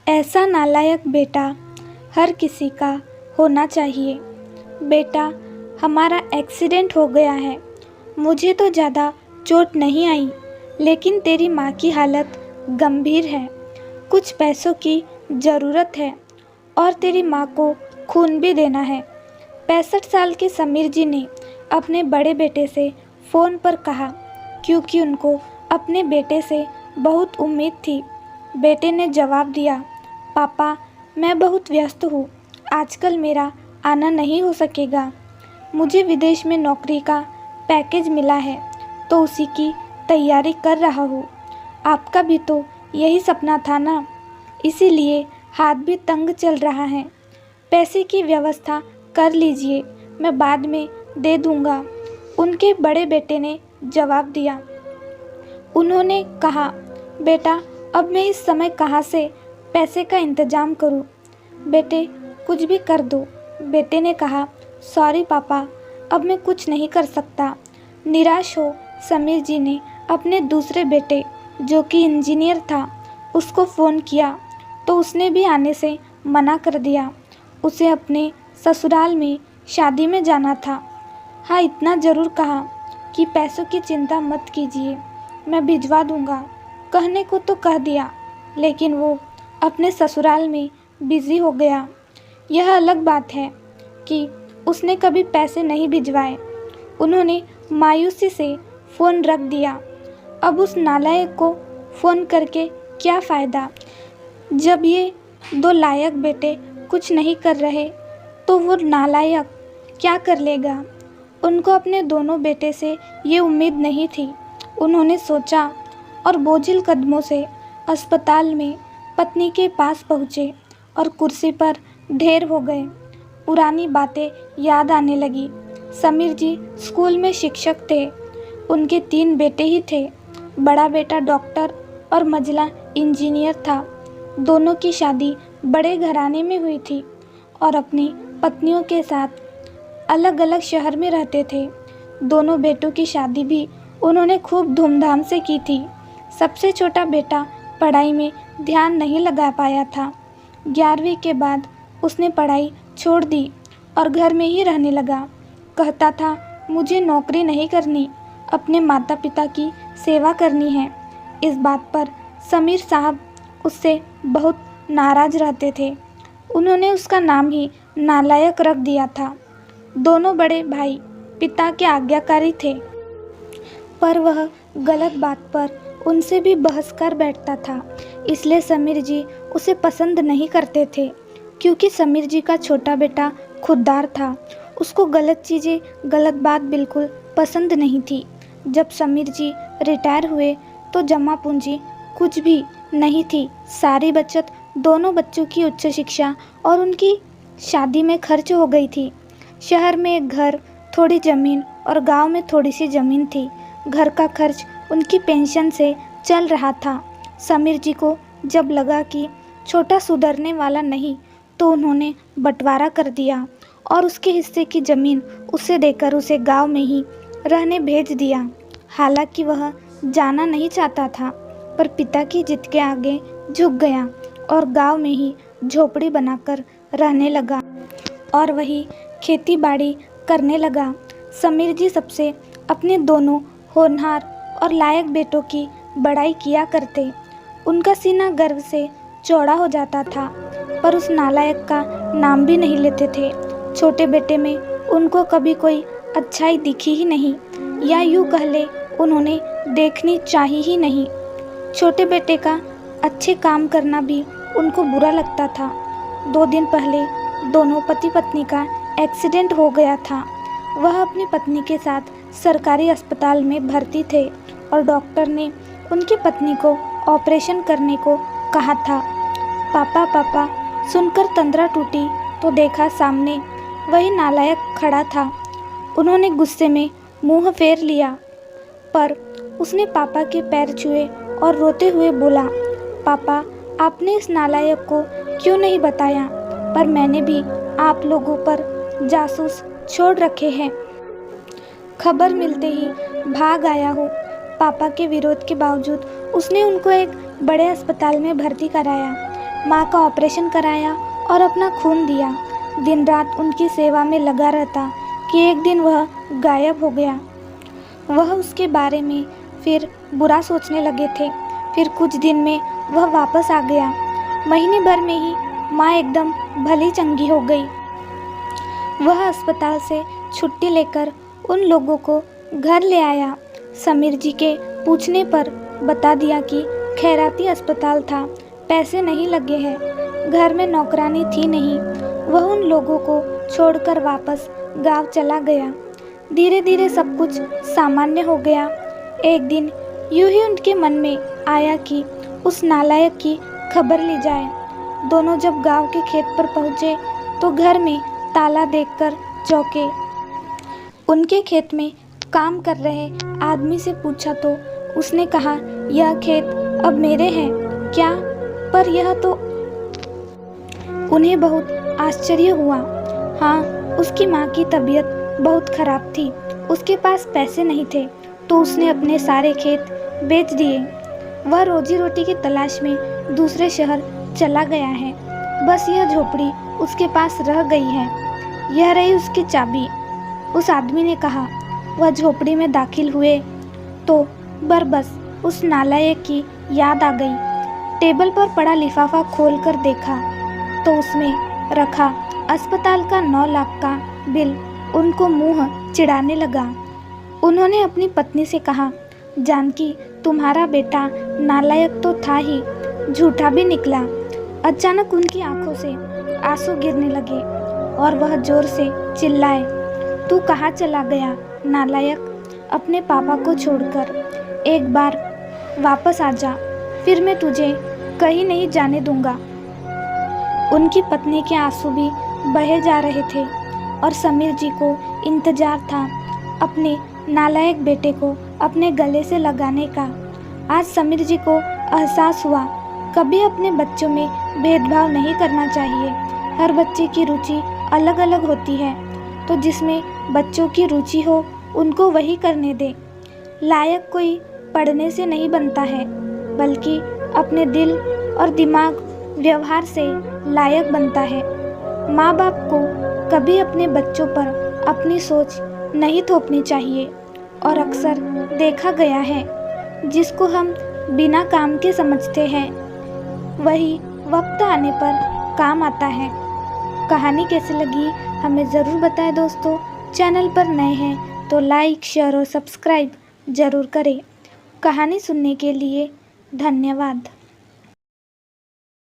ऐसा नालायक बेटा हर किसी का होना चाहिए। बेटा, हमारा एक्सीडेंट हो गया है। मुझे तो ज़्यादा चोट नहीं आई, लेकिन तेरी माँ की हालत गंभीर है। कुछ पैसों की ज़रूरत है और तेरी माँ को खून भी देना है। 65 साल के समीर जी ने अपने बड़े बेटे से फ़ोन पर कहा, क्योंकि उनको अपने बेटे से बहुत उम्मीद थी। बेटे ने जवाब दिया, पापा, मैं बहुत व्यस्त हूँ, आजकल मेरा आना नहीं हो सकेगा। मुझे विदेश में नौकरी का पैकेज मिला है, तो उसी की तैयारी कर रहा हूँ। आपका भी तो यही सपना था ना, इसीलिए हाथ भी तंग चल रहा है। पैसे की व्यवस्था कर लीजिए, मैं बाद में दे दूँगा। उनके बड़े बेटे ने जवाब दिया। उन्होंने कहा, बेटा, अब मैं इस समय कहाँ से पैसे का इंतज़ाम करूँ? बेटे, कुछ भी कर दो। बेटे ने कहा, सॉरी पापा, अब मैं कुछ नहीं कर सकता। निराश हो समीर जी ने अपने दूसरे बेटे, जो कि इंजीनियर था, उसको फ़ोन किया, तो उसने भी आने से मना कर दिया। उसे अपने ससुराल में शादी में जाना था। हाँ, इतना ज़रूर कहा कि पैसों की चिंता मत कीजिए, मैं भिजवा दूँगा। कहने को तो कह दिया, लेकिन वो अपने ससुराल में बिज़ी हो गया। यह अलग बात है कि उसने कभी पैसे नहीं भिजवाए। उन्होंने मायूसी से फ़ोन रख दिया। अब उस नालायक को फ़ोन करके क्या फ़ायदा? जब ये दो लायक बेटे कुछ नहीं कर रहे, तो वो नालायक क्या कर लेगा? उनको अपने दोनों बेटे से ये उम्मीद नहीं थी। उन्होंने सोचा और बोझिल कदमों से अस्पताल में पत्नी के पास पहुँचे और कुर्सी पर ढेर हो गए। पुरानी बातें याद आने लगी। समीर जी स्कूल में शिक्षक थे। उनके 3 बेटे ही थे। बड़ा बेटा डॉक्टर और मझला इंजीनियर था। दोनों की शादी बड़े घराने में हुई थी और अपनी पत्नियों के साथ अलग अलग शहर में रहते थे। दोनों बेटों की शादी भी उन्होंने खूब धूमधाम से की थी। सबसे छोटा बेटा पढ़ाई में ध्यान नहीं लगा पाया था। 11वीं के बाद उसने पढ़ाई छोड़ दी और घर में ही रहने लगा। कहता था, मुझे नौकरी नहीं करनी, अपने माता पिता की सेवा करनी है। इस बात पर समीर साहब उससे बहुत नाराज़ रहते थे। उन्होंने उसका नाम ही नालायक रख दिया था। दोनों बड़े भाई पिता के आज्ञाकारी थे, पर वह गलत बात पर उनसे भी बहस कर बैठता था। इसलिए समीर जी उसे पसंद नहीं करते थे, क्योंकि समीर जी का छोटा बेटा खुददार था। उसको गलत चीज़ें, गलत बात बिल्कुल पसंद नहीं थी। जब समीर जी रिटायर हुए तो जमा पूंजी कुछ भी नहीं थी। सारी बचत दोनों बच्चों की उच्च शिक्षा और उनकी शादी में खर्च हो गई थी। शहर में एक घर, थोड़ी ज़मीन और गांव में थोड़ी सी ज़मीन थी। घर का खर्च उनकी पेंशन से चल रहा था। समीर जी को जब लगा कि छोटा सुधरने वाला नहीं, तो उन्होंने बंटवारा कर दिया और उसके हिस्से की ज़मीन उसे देकर उसे गांव में ही रहने भेज दिया। हालांकि वह जाना नहीं चाहता था, पर पिता की जिद के आगे झुक गया और गांव में ही झोपड़ी बनाकर रहने लगा और वही खेती बाड़ी करने लगा। समीर जी सबसे अपने दोनों होनहार और लायक बेटों की बड़ाई किया करते। उनका सीना गर्व से चौड़ा हो जाता था, पर उस नालायक का नाम भी नहीं लेते थे। छोटे बेटे में उनको कभी कोई अच्छाई दिखी ही नहीं, या यूँ कह ले उन्होंने देखनी चाहिए ही नहीं। छोटे बेटे का अच्छे काम करना भी उनको बुरा लगता था। 2 दिन पहले दोनों पति पत्नी का एक्सीडेंट हो गया था। वह अपनी पत्नी के साथ सरकारी अस्पताल में भर्ती थे और डॉक्टर ने उनकी पत्नी को ऑपरेशन करने को कहा था। पापा पापा सुनकर तंद्रा टूटी तो देखा सामने वही नालायक खड़ा था। उन्होंने गुस्से में मुंह फेर लिया, पर उसने पापा के पैर छुए और रोते हुए बोला, पापा, आपने इस नालायक को क्यों नहीं बताया? पर मैंने भी आप लोगों पर जासूस छोड़ रखे हैं। खबर मिलते ही भाग आया हूँ। पापा के विरोध के बावजूद उसने उनको एक बड़े अस्पताल में भर्ती कराया। माँ का ऑपरेशन कराया और अपना खून दिया। दिन रात उनकी सेवा में लगा रहता कि एक दिन वह गायब हो गया। वह उसके बारे में फिर बुरा सोचने लगे थे। फिर कुछ दिन में वह वापस आ गया। महीने भर में ही माँ एकदम भली चंगी हो गई। वह अस्पताल से छुट्टी लेकर उन लोगों को घर ले आया। समीर जी के पूछने पर बता दिया कि खैराती अस्पताल था, पैसे नहीं लगे हैं, घर में नौकरानी थी नहीं। वह उन लोगों को छोड़कर वापस गांव चला गया। धीरे धीरे सब कुछ सामान्य हो गया। एक दिन यूं ही उनके मन में आया कि उस नालायक की खबर ली जाए। दोनों जब गांव के खेत पर पहुँचे तो घर में ताला देखकर चौंके। उनके खेत में काम कर रहे आदमी से पूछा तो उसने कहा, यह खेत अब मेरे हैं क्या? पर यह तो। उन्हें बहुत आश्चर्य हुआ। हाँ, उसकी माँ की तबीयत बहुत खराब थी, उसके पास पैसे नहीं थे तो उसने अपने सारे खेत बेच दिए। वह रोजी रोटी की तलाश में दूसरे शहर चला गया है। बस यह झोपड़ी उसके पास रह गई है। यह रही उसकी चाबी। उस आदमी ने कहा। वह झोपड़ी में दाखिल हुए तो बस उस नालायक की याद आ गई। टेबल पर पड़ा लिफाफा खोलकर देखा तो उसमें रखा अस्पताल का 9 लाख का बिल उनको मुंह चिढ़ाने लगा। उन्होंने अपनी पत्नी से कहा, जानकी, तुम्हारा बेटा नालायक तो था ही, झूठा भी निकला। अचानक उनकी आंखों से आंसू गिरने लगे और वह जोर से चिल्लाए, तू कहाँ चला गया नालायक? अपने पापा को छोड़कर एक बार वापस आ जा, फिर मैं तुझे कहीं नहीं जाने दूंगा। उनकी पत्नी के आंसू भी बहे जा रहे थे और समीर जी को इंतजार था अपने नालायक बेटे को अपने गले से लगाने का। आज समीर जी को एहसास हुआ, कभी अपने बच्चों में भेदभाव नहीं करना चाहिए। हर बच्चे की रुचि अलग अलग होती है, तो जिसमें बच्चों की रुचि हो उनको वही करने दे। लायक कोई पढ़ने से नहीं बनता है, बल्कि अपने दिल और दिमाग व्यवहार से लायक बनता है। माँ बाप को कभी अपने बच्चों पर अपनी सोच नहीं थोपनी चाहिए। और अक्सर देखा गया है, जिसको हम बिना काम के समझते हैं वही वक्त आने पर काम आता है। कहानी कैसी लगी हमें ज़रूर बताएं दोस्तों। चैनल पर नए हैं तो लाइक, शेयर और सब्सक्राइब ज़रूर करें। कहानी सुनने के लिए धन्यवाद।